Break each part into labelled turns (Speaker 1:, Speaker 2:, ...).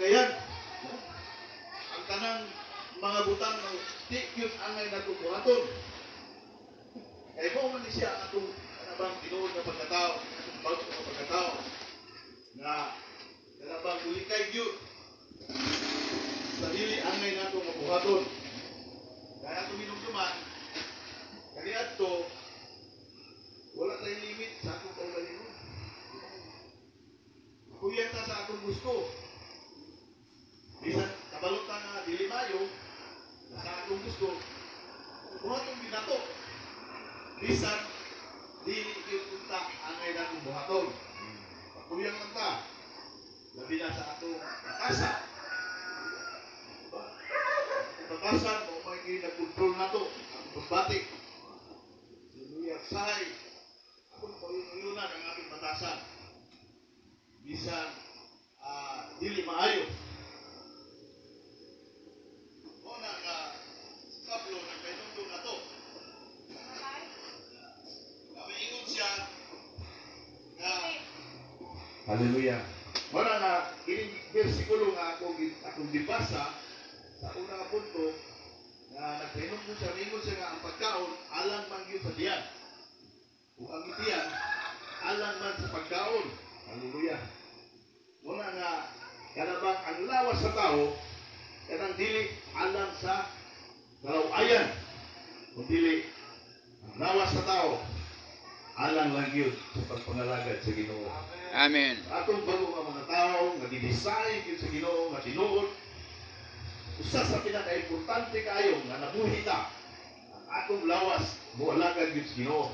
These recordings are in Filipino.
Speaker 1: malikayan. Ang tanang mga butang ng tikyot angay na tubuhaton. Kaya mo man siya atong kanabang tinuod na pagkatao, atong bago na pagkatao, na kanabang bulikay yun, sa dili angay na itong mabuhaton. Kaya atong minumduman, kaniad to, wala tayong limit sa atong kaugalingon. Kuya ta sa atong gusto. Bisan kabalot na dili mayo, sa atong gusto, buhaton binato. Bisan dili gyud unta angay na atong buhaton. Kuyang lang ta. Labi na sa atong bakasa. Bakasan mo may nagkontrol na to. Ang pagbatik. Luyag sahay. Akong pag-iunan ang ating batasan. Bisan dili maayo. Muna nga kaplo ng kainundong na to. Kamingon siya na hallelujah. Muna nga ining bersikulo nga akong dibasa sa una nga punto na nagpainom ko siya, mingon siya nga ang pagkaon alang man yun sa diyan. Kung ang itiyan, alang man sa pagkaon. Hallelujah. Muna nga, kanabang ang lawas sa tao, kanang dili alang sa kalawayan. Kung dili, ang lawas sa tao, alang lang yun sa pagpangalagad sa Ginoo.
Speaker 2: Amen.
Speaker 1: Atong bago nga mga tao, nga didesign yun sa Ginoo, nga tinuod, usa sa pinaka-importante kayo nga nabuhi ta, ang atong lawas, mualagad yun sa Ginoo.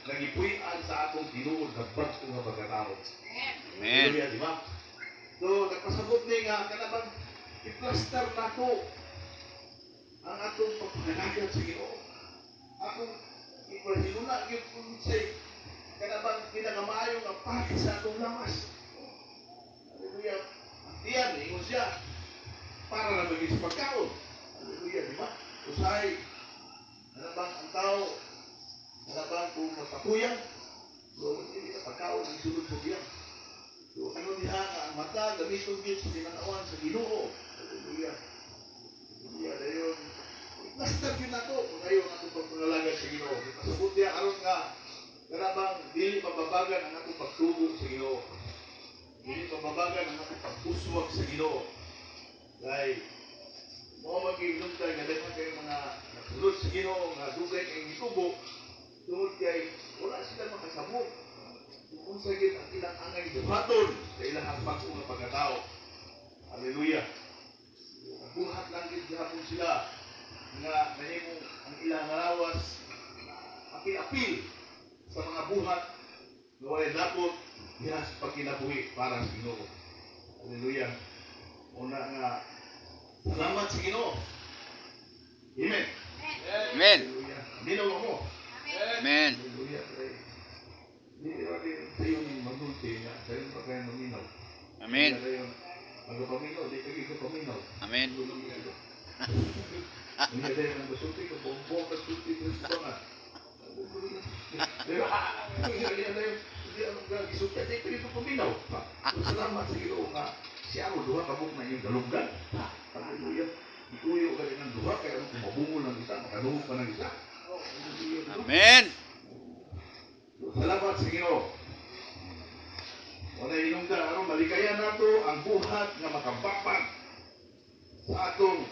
Speaker 1: Nagipuy-an sa atong tinuod na bago nga pagkatao.
Speaker 2: Amen.
Speaker 1: Di ba? So, nagpasabot ni nga, kanabang i-plaster na ko ang atong pagpangalagad sa Ginoo. Akong ipahinuna yung kung say, kanabang pinakamaayo nga pati sa atong lawas. Hallelujah. Ang tiyan, ingon siya, para na maging sa pagkaon. Hallelujah, di ba? Usahay, kanabang ang tao, kanabang kung magpapuyang, so hindi na pagkaon ang sulod sa tiyan. So, ano niya nga, ang mata, gamiton yun sa pinanawan sa Ginoo. Hallelujah. Hallelujah, dayon. Plaster yun na to, kung ayaw ang atong pagpangalagad sa Ginoo. Pasabot niya, aron nga, kanabang dili pababagan ang atong pagtubo sa Ginoo. Dili pababagan ang atong pagpuswag sa Ginoo. Dahil, mga mag-iinumtay nga dapat kayo mga nasulod sa Ginoo, nga dugay kayong itubo, tungod kay, wala sila makasabot. Kung sa gid ang ilang angay buhaton sa ilang bago nga pagkatao. Hallelujah. Buhat lang gid gihapon sila nga mahimo ang ilang lawas apil-apil sa mga buhat nga walay dapat diha sa pagkinabuhi para sa Ginoo. Hallelujah. Una nga salamat sa Ginoo. Amen.
Speaker 2: Amen.
Speaker 1: Hallelujah. Dinaw mo.
Speaker 2: Amen.
Speaker 1: Hallelujah. Hindi rin tayo magulti nga, tayo pa kayo maminaw.
Speaker 2: Amen.
Speaker 1: Magpaminaw, di kayo kapaminaw.
Speaker 2: Amen.
Speaker 1: Hindi tayo nang basulti ka, buong kasulti ka sa bangat. Hindi ang gagisulti, di kayo kapaminaw. Salamat sa Ginoo nga, siya ako duha kabuk na yung galunggan. Hallelujah. Ituyo ka rin ng duha, kaya kung mabungol ng isa, makanuhog ka ng isa.
Speaker 2: Amen.
Speaker 1: Salamat sa Ginoo. Wala inungdan aron malikayan nato ang buhat nga makabapat sa atong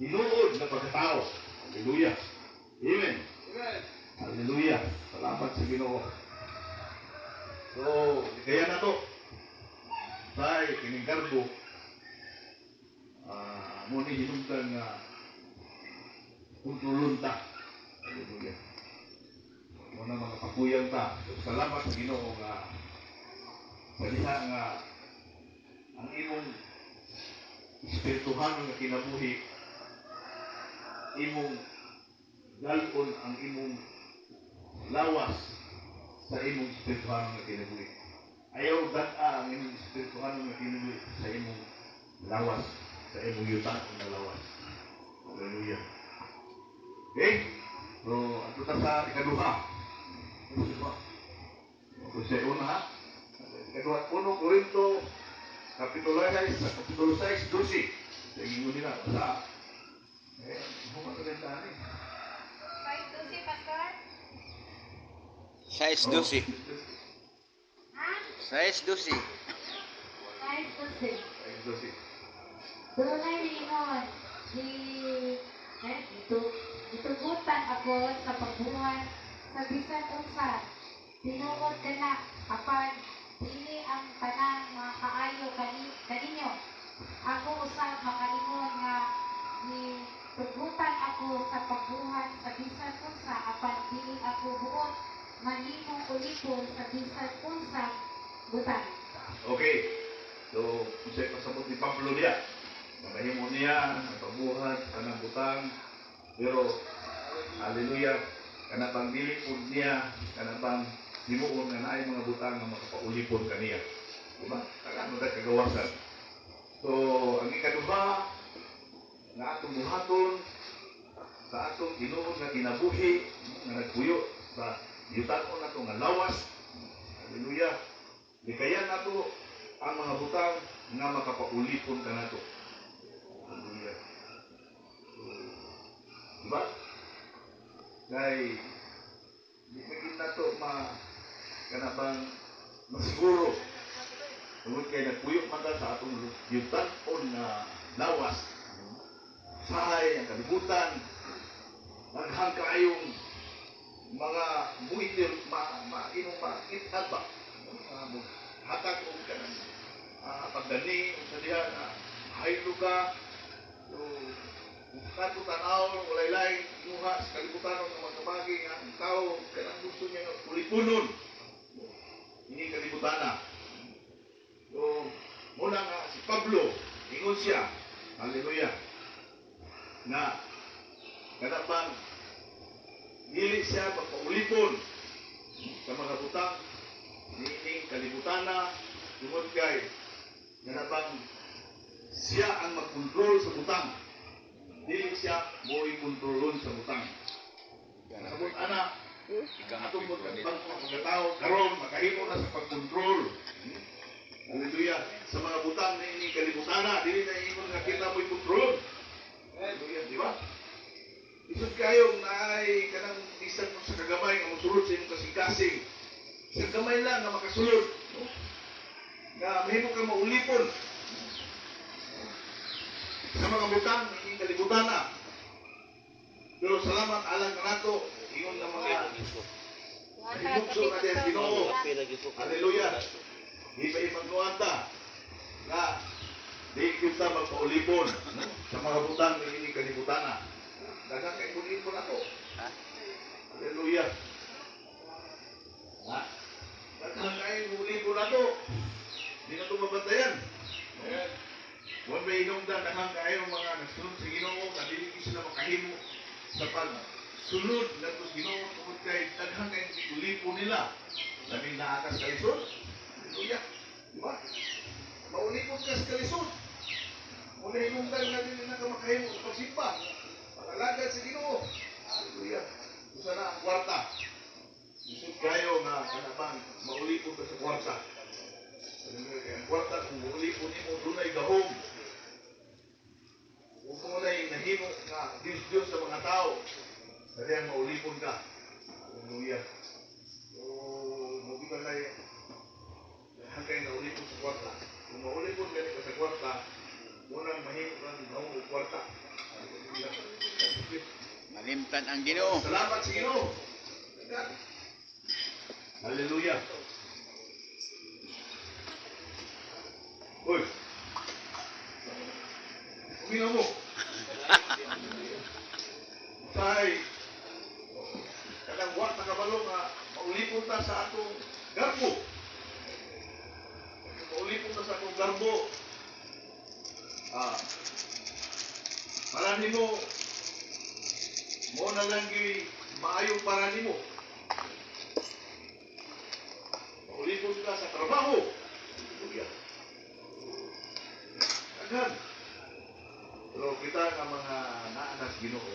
Speaker 1: tinuod na pagkatao. Hallelujah. Amen. Hallelujah. Salamat sa Ginoo. So, kaya na to. Dahil kining karbo, muna hinungdan nga kontrolon ta. Hallelujah. Muna mga kapuyang ta. Salamat sa Ginoo nga sa diha nga ang imong espirituhan nga kinabuhi, imong galon ang imong lawas sa imong espirituhan nga kinabuhi. Ayaw data ang imong espirituhan nga kinabuhi sa imong lawas, sa imong yuta nga lawas. Hallelujah. Okay? So, ato ta sa ikaduha. Kung sa una ha? Ikaduha, 1 Korinto Kapitulo 6, sa Kapitulo 6, 12. Tingin mo nila, sa maganda eh.
Speaker 3: 5-12, Pastor?
Speaker 2: 6:12.
Speaker 3: Ha?
Speaker 2: 6:12.
Speaker 3: 5-12.
Speaker 1: 12.
Speaker 3: Dunay lingon, gitugutan ako sa pagbuhat sa bisan unsa. Tinuod kana apan dili ang tanang mga kaayo kaninyo. Ako usab makaingon nga gitugutan ako sa pagbuhat sa bisan unsa apan dili ako buot manimong ulipon sa bisan unsa butang.
Speaker 1: Okay. So, usay pasabot ni Pablo niya. Makahimo niya, ang pagbuhat, kanang butang. Pero, hallelujah, kanabang dili po niya, kanabang himuon nga naay mga butang nga makapaulipon kaniya. Diba? Kailangan na kagawasan. So, ang ikaduha, nga atong buhaton, sa atong Ginoo nga kinabuhi, nga nagpuyo sa yutan-on nato nga lawas. Hallelujah. Likayan nato ang mga butang nga makapaulipon ka nato. Hallelujah. So, diba? Dahil di maging nato kanabang masiguro. Tungod kay nagpuyo man ta sa atong yutan-on nga lawas. Sahay ang kalibutan. Naghang kaayong mga buitir inong makitad ba? Hatag o ka ng pagdani o sa diha na haylo ka. So, kato tanaw, walay-lay, inuha sa kalibutan ng mga kabagi nga ang tao kanang gusto niya nga ulipunon. Hindi kalibutan na. So, muna nga si Pablo, ingon siya, hallelujah, na kanabang dili siya magpaulipon sa mga butang nining kalibutan na tungod kay kanabang siya ang magkontrol sa butang. Dili siya mo'y kontrolon sa butang. Sabot ana, atong pagkatao karon makahimo na sa pagkontrol. Hallelujah. Sa mga butang na ining kalibutan na, dili na ingon nga kita mo'y kontrolon. Hallelujah, di ba? Isod kayo na ay kanang bisan mo sa kagamay nga mosulod sa imong kasing-kasing. Sa gamay lang nga makasulod. No? Nga mahimo ka maulipon. Sa mga butang, ining kalibutan na. Pero salamat alang ka nato, ingon ng mga himugso na diya Ginoo. Hallelujah. Di ba imagnuanta nga di kita magpaulipon sa mga butang na ining kalibutan na. Dagang kay ulipon ako. Hallelujah. Ha? Dagang kay ulipon ako. Di na ito mabantayan. Huwag may inungdan dagang kayo mga nagsunod sa Ginoo na dili sila makahimo sa pagsunod na ito sa Ginoo tungod kay dagang kay ulipon nila. Laming naakas kalisod. Hallelujah. Diba? Maulipon ka sa kalisod. Muna inungdan na din na kamakahimo sa pagsimba. Pag-alagad sa Ginoo. Hallelujah. Usa na ang kwarta. Isip kayo nga kanabang maulipon ka sa kwarta. Hallelujah. Ang kwarta kung maulipon mo, dunay gahom. Kung tunay nahimo nga Diyos sa mga tao, dali ang maulipon ka. Hallelujah. So, mabigalay hanggang naulipon sa kwarta. Kung maulipon ka sa kwarta, munang mahimo ka ng gahom kwarta.
Speaker 2: Malimtan ang Ginoo.
Speaker 1: Salamat sa Ginoo. Hallelujah. Uy. Uminaw mo. Say, kadang buhat na kabalo nga maulipon ta sa atong garbo. Maulipon ta sa atong garbo. Para nimo mo na lang maayong para nimo. Maulipon ka sa trabaho. Hallelujah. Agad. Pero kita nga mga naanak Ginoo,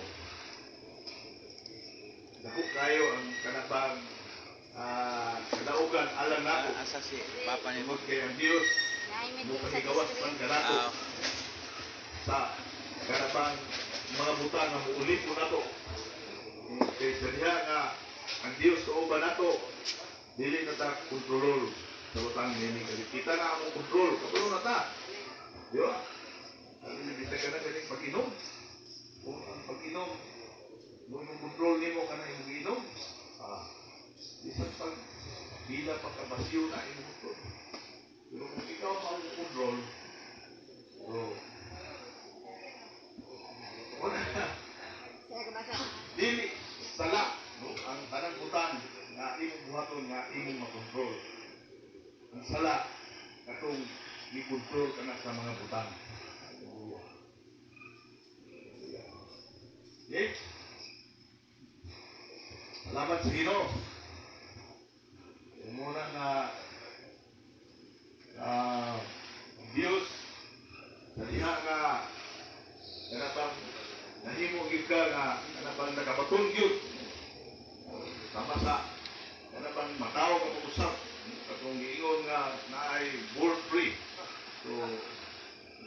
Speaker 1: dako kayo ang kanabang kadaugan alang nato.
Speaker 2: Asa si Papa ni
Speaker 1: Tungod kay ang Dios
Speaker 3: Ay, may
Speaker 1: Bukan
Speaker 3: sa
Speaker 1: igawas
Speaker 3: district.
Speaker 1: man kanato
Speaker 2: Ah,
Speaker 1: sa kanabang mga butang nga muuli po nato. Kay sa diha nga ang Dios kauban nato dili na ta kontrolor sa butang nini kasi kita na ang kontrol kabalo na ta. Di ba? Ang bisa ka na galing pag-inom. Kung ang pag-inom mo yung kontrol nimo ka na yung inom. Isang pag bila pagkabasyo na yung kontrol. Pero kung ikaw ang kontrol, so, wala na. Dili, sala, no? Ang tanang butang na imong buhaton nga imong makontrol. Ang sala, katong i-control ka na sa mga butang. Okay? Salamat sa Ginoo. Muna na Diyos sa diha nga kanabang nahimo gyud ka nga kanabang nakabaton gyud sama sa kanabang mataw ka mag-usap katong giingon nga naay born free. So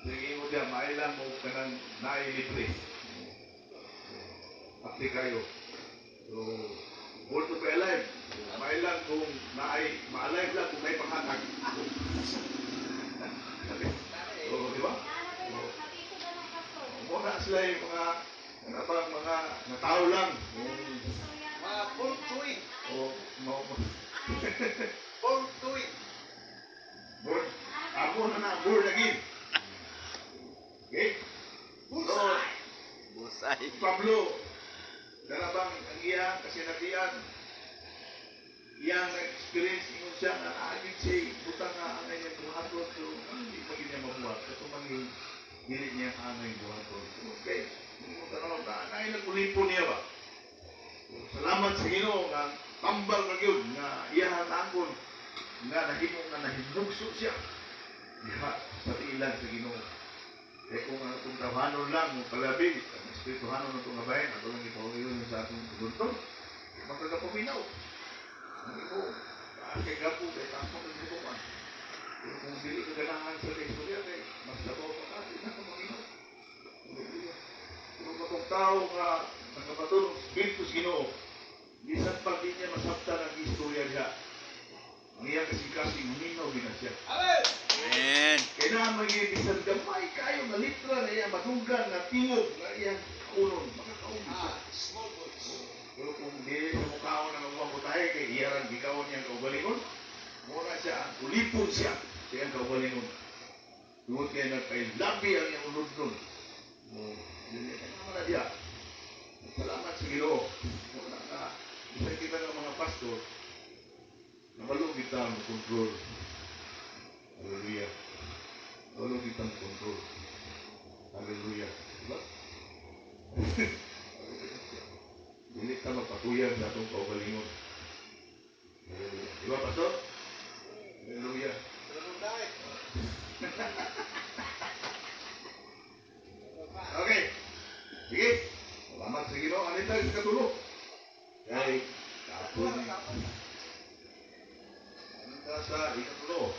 Speaker 1: sige mo diya mailang mo kanang naay libre. Pati kayo. So born to be alive. Mailang kung naay ma-alive lang kung may panghatag. So, di ba? Muna sila yung mga kanabang mga natao lang.
Speaker 2: mga pultuin.
Speaker 1: O,
Speaker 2: Pultuin.
Speaker 1: born. Ako na born again. Okay? So,
Speaker 2: Busay.
Speaker 1: Pablo, kanabang ang iyang kasinatian, iyang experience ingon siya nga naagit siya butang nga angay niya buhaton so hindi pa niya mabuhat kaso mangin dili niya angay buhaton so okay mo tanong na naay nagulipon niya ba so, salamat sa Ginoo nga tambal na gyud nga iyahan angkon nga nahimo nga nahimugso siya diha sa ilan sa Ginoo kaya kung ang itong tawhanon lang mo palabi ang espirituhanon ng itong bayan ato lang ipauliyon sa atong tudunton magkagapaminaw Ito, kay gapo kay tampo ng butuan. Pero kung dili ka ganahan sa istorya kay mas sabaw pa natin na kumaginom. Pero katong tao nga nagkabaton ng Espiritu sa Ginoo, bisan pa di niya masabtan ang istorya niya. Ang iyang kasing-kasing minaw din na siya.
Speaker 2: Amen.
Speaker 1: Kaya na mag-ibisan gamay kayo na litra na iya madugan na tingog na iyang unon. Makakaon siya. Pero kung di sa mukhaon na magpaputahe kay iyaran gikawon niyang kaugalingon, muna siya, ulipon siya siyang kaugalingon. Tungod kaya nagkailabi ang iyang ulod nun. Yun yan ang mga diya. Salamat sa Ginoo. Muna na, isa kita ng mga pastor, nabalog kita ang control. Hallelujah. Nabalog kita ang control. Hallelujah. Diba? Hindi ka magpatuyag sa itong kaugalingon. Diba, Pastor? Hallelujah. Okay. Sige. Salamat sa Ginoo. Alin tayo sa katulog? Kay kapon. Alin tayo sa ikatulog?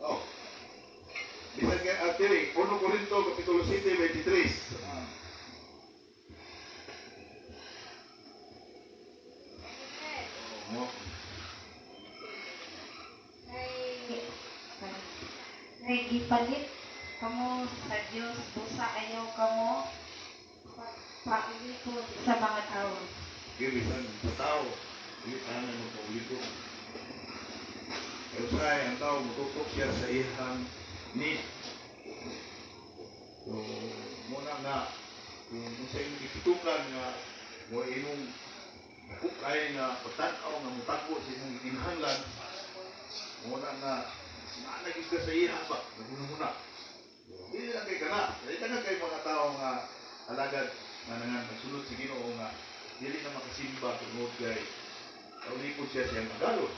Speaker 1: Oh. Bisan nga, Artiri, 1 Corinto, Kapitulo 7, 23. Mo.
Speaker 3: Ngay gipalit kamo sa Dios busa ayaw kamo paulipon sa mga tao.
Speaker 1: Bisan sa tao, hindi tayo na magpauliko. Kaya usay, ang tao, mututok siya sa ihang need. So, muna nga, kung sa inyong itutukan nga, mo imong nakukay nga patanaw nga mutagpo sa imong itinahanglan, muna nga, naging ka sa ihang ba, naguna-muna. Hindi lang kay kana. Dahil taga kay mga tao nga alagad nga nangan nagsulod sa Ginoo nga dili na makasimba tungod kay kaulipod siya siyang magalon.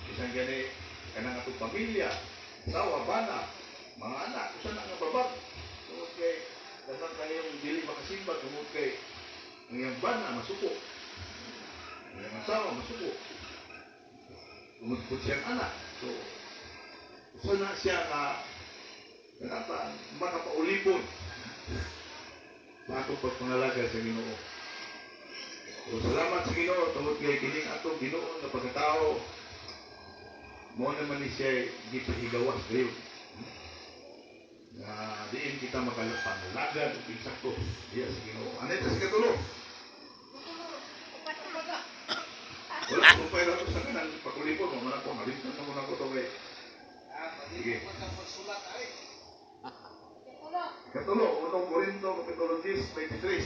Speaker 1: Isang gani kanang atong pamilya, asawa, bana, mga anak, usa na nga babag. Tungod kay dapat kayong dili makasimba tungod kay ang iyang bana masuko. Ang iyang asawa masuko. umutput siyang anak. So, sana siya na makapaulipon sa atong pagpangalaga sa Ginoo. So, salamat sa Ginoo tungod kay kining atong Ginoo na pagkatao mo naman ni siya gipahigawas kayo. Na diin kita makalapangalaga ug insakto diya sa Ginoo. Ano ito sa katulo? Wala kung pwede ako sa kanang pagulipon mo man ako malimtan na muna ko to kay. Sige. Katulo, 1 Corinto kapitulo 10, 23.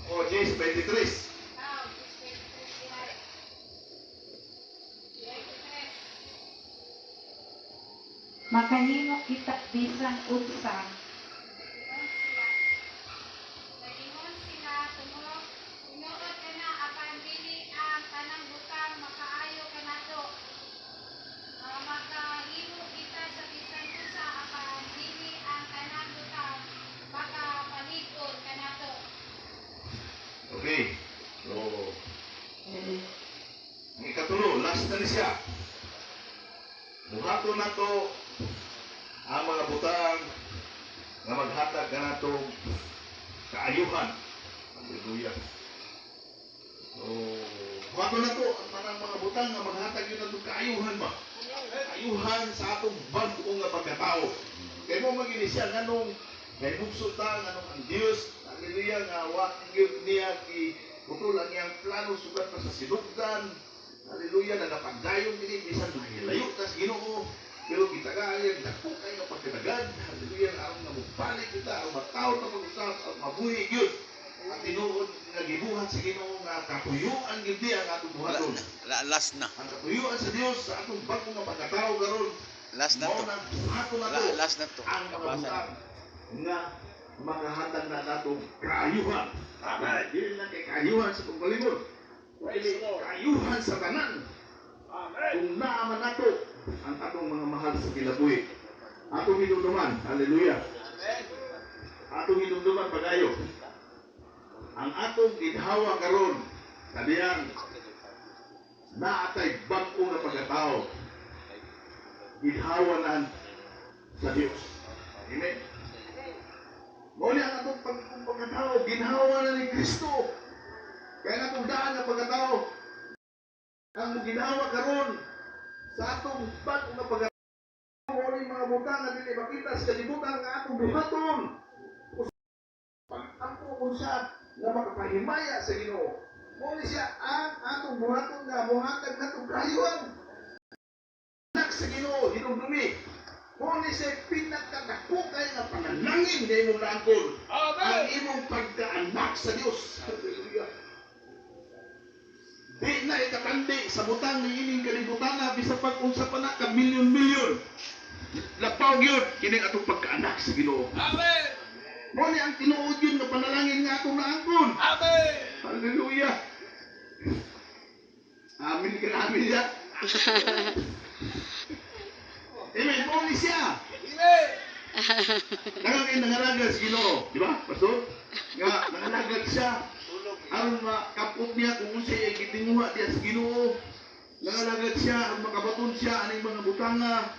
Speaker 1: O 10, 23.
Speaker 3: Makahimo kita bisan unsa.
Speaker 4: Nagingon sila tumuod ka na apan dili ang tanang butang makaayo kanato. Makahimo kita sa bisan unsa apan dili ang tanang butang makapalig-on kanato.
Speaker 1: Okay. So, ang ikatulo, last na ni siya. Buhato na to ang mga butang na maghatag ka na to kaayuhan. Hallelujah. So, buhato na to ang mga butang na maghatag yun na to kaayuhan ba? Kaayuhan sa atong bago nga pagkatao. Kaya mo mag-ini siya ganong naibugso ta, ganong ang Diyos. Hallelujah, nga wakil niya putol ang iyang plano sugat pa sa sinugdan. Hallelujah, nagapagdayon din, bisan mahilayo tas Ginoo. Pero kita kaya, dako kayo pagkatagad. Hallelujah, aron nga mubalik kita, aron matawag na pag-usap, aron mabuhi yun. Ang tinuod nga gibuhat sa Ginoo nga katuyuan gyud di ang atong buhaton.
Speaker 2: Last na.
Speaker 1: Ang katuyuan sa Dios sa atong bago nga pagkatao karon.
Speaker 2: Last na to.
Speaker 1: Mao na buhaton na to.
Speaker 2: Last na to.
Speaker 1: Ang mga
Speaker 2: Kapasan.
Speaker 1: butang nga makahatag na natong kaayuhan. Amen. Dili lang kay kaayuhan sa pagbalibot. Dili kaayuhan sa tanan. Amen. Kung naaman nato ang atong mga mahal sa kilabuhi. Atong hinumduman. Hallelujah. Amen. Atong hinumduman pagayo. Ang atong gidhawa karon kadiyang naatay bag-o nga pagkatao. Gidhawa na sa Dios. Amen. Muli ang atong pagkatao, ginhawa na ni Kristo. Kaya nga itong daan na pagkatao, ang ginhawa karon sa atong bago na pagkatao, muli mga butang na dili makita sa kalibutan nga atong buhaton. Pag-ampo kung siya na makapahimaya sa Ginoo. Muli siya ang atong buhaton nga buhatag na itong kayuan. Anak sa Ginoo, hinumdumi. Muli siya pinagkadakukay na panalangin na imong naangkol. Ang imong pagkaanak sa Diyos. Hallelujah. Di na ikatandi sa butang ni ining kalibutan na bisa pag-unsa pa na ka milyon-milyon. Lapaw yun, kining atong pagkaanak sa Ginoo. Amen. Muli ang tinuod yun na panalangin nga atong naangkol. Amen. Hallelujah. Amin ka namin yan. Amen. Muli siya. Amen. Nangangin nangalagad sa Ginoo. Di ba, Pastor? Nga, nangalagad siya. Aron makapot niya kung siya ay gitinguha diya sa Ginoo. Nangalagad siya, aron makabaton siya aning mga butanga.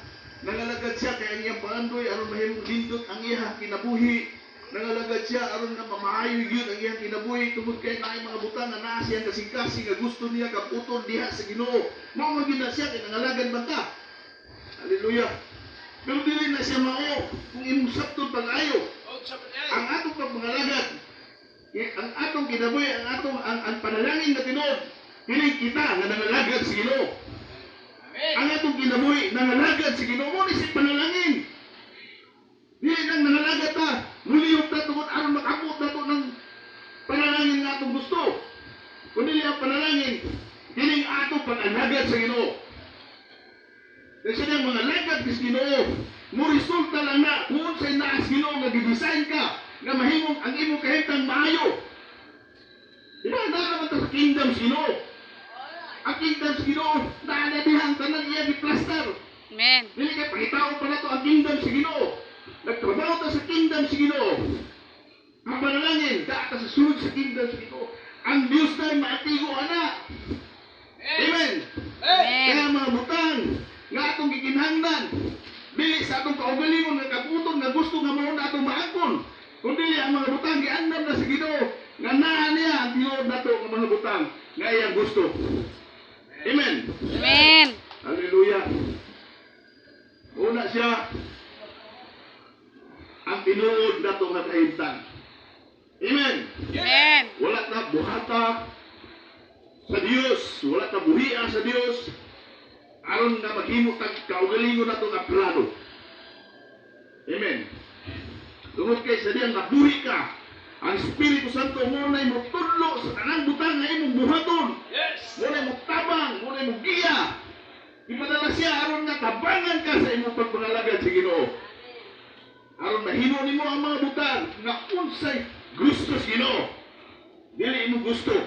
Speaker 1: Nangalagad siya kay ang iyang paandoy, aron mahimong lindot ang iyang kinabuhi. Nangalagad siya, aron nga mamaayo yun ang iyang kinabuhi. Tungod kay naay mga butang na naa siyang kasing-kasing nga gusto niya kaputon diha sa Ginoo. Mao magid na siya kay nangalagad man ta. Hallelujah. Pero dili na siya mao kung imong sabton pag-ayo. Ang atong pagmangalagad, ang atong kinabuhi, ang panalangin na tinuod, dili kita nga nangalagad sa Ginoo. Ang atong kinabuhi, nangalagad sa Ginoo mo ni si panalangin. Dili nang nangalagad ta, muliyog ta tungod aron makabot nato ng panalangin nga atong gusto. Kundi ang panalangin, dili atong panalagad sa Ginoo. Kasi ang mga lagad sa Ginoo, mo resulta lang na kung sa'y naas Ginoo nga gidesign ka, nga mahimong ang imong kahitang maayo. Diba, naman ito sa kingdom sa Ginoo. Ang kingdom sa Ginoo, naanadihang tanan iya di-plaster.
Speaker 5: Amen.
Speaker 1: Dili kay pangitao pa na to ang kingdom sa Ginoo. Nagtrabaho ta sa kingdom sa Ginoo. Ang panalangin, data sa sulod sa kingdom sa Ginoo. Ang Diyos na maatigo anak. Amen. Kaya mga butang, nga atong gikinhanglan, dili sa atong kaugalingon nga kaputon nga gusto nga mao na atong maangkon. Kundi ang mga butang giandam na sa Ginoo, nga naa niya ang tinuod nato nga mga butang nga iyang gusto. Amen.
Speaker 4: Amen.
Speaker 1: Hallelujah. Una siya ang tinuod nato nga kahimtang. Amen.
Speaker 4: Amen.
Speaker 1: Wala na buhata sa Dios, wala na buhian sa Dios. Aron nga maghimo tag kaugalingon nato nga plano. Amen. Tungod kay sa diyang nabuhi ka, ang Espiritu Santo mo na mo tudlo sa tanang butang nga imong buhaton. Mo na mo tabang, mo na mo giya. Ipadala siya aron nga tabangan ka sa imong pagpangalagad sa Ginoo. Aron mahimo nimo ang mga butang nga unsay gusto sa Ginoo. Dili imo gusto.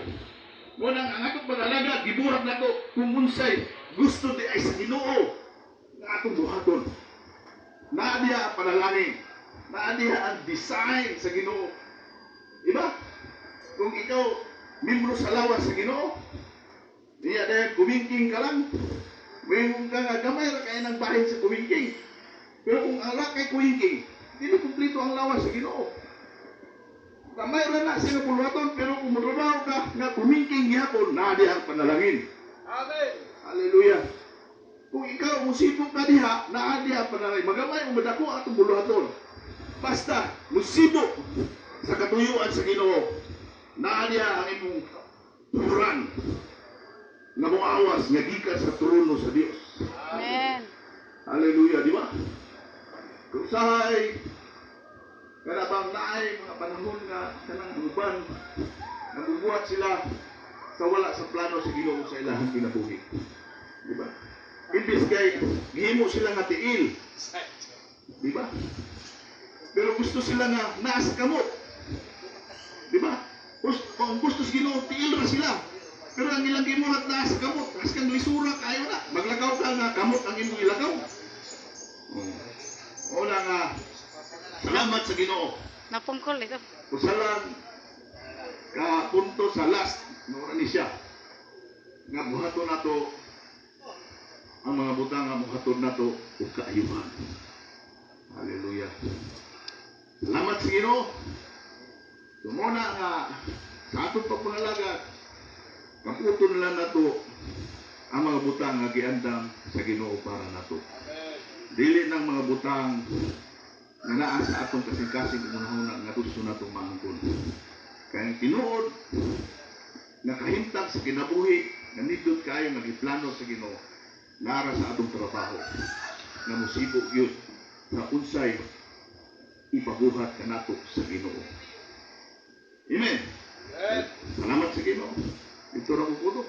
Speaker 1: Mo nang ang atong pag-alagad gibuhat nato kung unsay gusto di ay sa Ginoo nga atong buhaton. Naa diha ang panalangin. Naa diha ang design sa Ginoo. Diba? Kung ikaw membro sa lawas sa Ginoo, diya dahil kumingking ka lang, mayroon ka nga gamay ra kaya ng bahin sa kumingking. Pero kung ala kay kumingking, hindi kumplito ang lawas sa Ginoo. Gamay ra na siya pulwaton, pero kung matrabaho ka nga kumingking gihapon, naa diha ang panalangin.
Speaker 2: Amen.
Speaker 1: Hallelujah. Kung ikaw musibok ka diha, naa diha ang panalangin. Magamay o madako atong buluhaton. Basta, musibok sa katuyuan sa Ginoo, naa diha ang imong turan nga moawas nga gikan sa trono sa Dios.
Speaker 4: Amen.
Speaker 1: Hallelujah, di ba? Kung sahay kanabang naay mga panahon nga kanang uban nabubuhat sila sa wala sa plano sa Ginoo sa ilahang kinabuhi. Di ba? Imbis kay gihimo sila nga tiil. Di ba? Pero gusto sila nga nasa kamot. Di ba? Kung gusto sa Ginoo, tiil ra sila. Pero ang ilang gimuhat na sa kamot, as kang lisura kayo na. Maglakaw ka nga, kamot ang imong ilakaw. Una nga, salamat sa Ginoo.
Speaker 4: Napungkol ito.
Speaker 1: Kusalan ka punto sa last, nura ni siya. Nga buhaton nato ang mga butang nga buhaton nato ug kaayuhan. Hallelujah. Salamat sa Ginoo. Sumuna nga sa atong pagpangalagad, kaputon lang nato ang mga butang nga giandam sa Ginoo para nato. Dili ng mga butang nga naa sa atong kasing-kasing unahuna nga gusto natong maangkon. Kaya tinuod nga kahimtang sa kinabuhi nga nindot kayo nga giplano sa Ginoo nara sa atong trabaho nga musibok yun na unsay ipabuhat ka nato sa Ginoo. Amen. Salamat sa Ginoo. Ito ra ko